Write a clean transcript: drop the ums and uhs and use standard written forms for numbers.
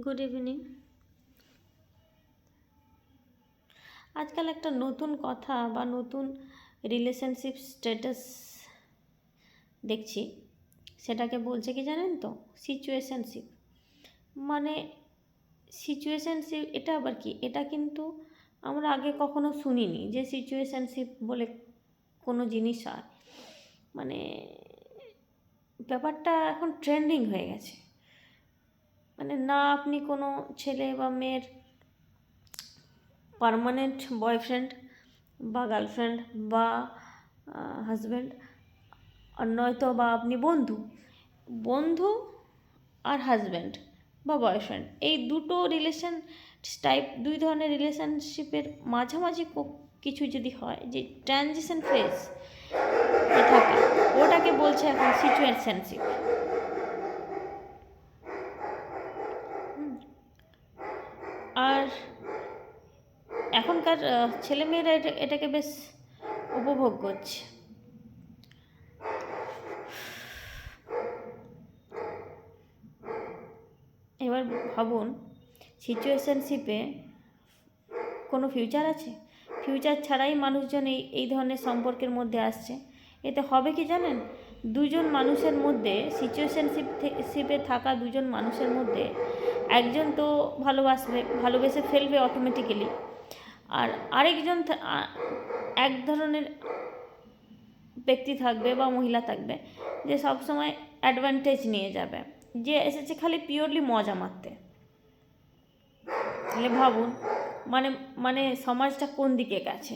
Good evening. আজকাল একটা নতুন কথা বা নতুন রিলেশনশিপ স্ট্যাটাস দেখছি, সেটাকে বলছে কি জানেন তো, সিচুয়েশনশিপ। মানে সিচুয়েশনশিপ এটা আবার কি? এটা কিন্তু আমরা আগে কখনো শুনিনি যে সিচুয়েশনশিপ বলে কোনো জিনিস হয়। মানে ব্যাপারটা এখন ট্রেন্ডিং হয়ে গেছে। মানে না আপনি কোনো ছেলে বা মেয়ের পার্মানেন্ট বয়ফ্রেন্ড বা গার্লফ্রেন্ড বা হাজব্যান্ড, আর নয়তো বা আপনি বন্ধু আর হাজব্যান্ড বা বয়ফ্রেন্ড, এই দুটো রিলেশন টাইপ, দুই ধরনের রিলেশনশিপের মাঝামাঝি কিছু যদি হয়, যে ট্রানজিশন ফেজ থাকে, ওটাকে বলছে এখন সিচুয়েশনশিপ। আর এখনকার ছেলেমেয়েরা এটাকে বেশ উপভোগ করছে। এবার ভাবুন, সিচুয়েশনশিপে কোনো ফিউচার আছে? ফিউচার ছাড়াই মানুষজন এই ধরনের সম্পর্কের মধ্যে আসছে। এতে হবে কি জানেন, দুজন মানুষের মধ্যে, সিচুয়েশনশিপে থাকা দুজন মানুষের মধ্যে একজন তো ভালোবেসে ফেলবে অটোমেটিক্যালি, আর আরেকজন এক ধরনের ব্যক্তি থাকবে বা মহিলা থাকবে যে সবসময় অ্যাডভান্টেজ নিয়ে যাবে, যে এসেছে খালি পিওরলি মজা মারতে। তাহলে ভাবুন, মানে সমাজটা কোন দিকে গেছে।